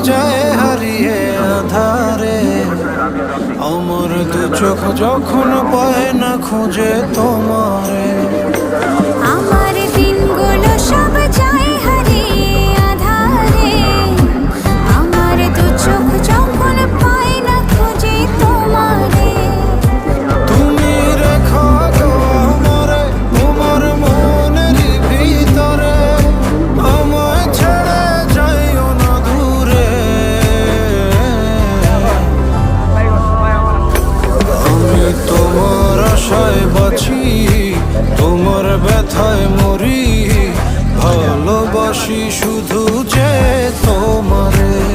যায় হারিয়ে আধারে। আমার দু চোখ যখন পায় না খুঁজে তোমারে। আমার দিনগুলো সব যায় হারিয়ে আঁধারে। আমার দু চোখ যখন পায় না খুঁজে তোমারে। তুমি রেখো গো আমারে তোমার মনেরই ভিতরে, আমায় ছেড়ে যাইও না দূরে। আমি তোমার আশায় বাঁচি, তোমার ব্যথায় মরি, ভালোবাসি শুধু যে তোমারে।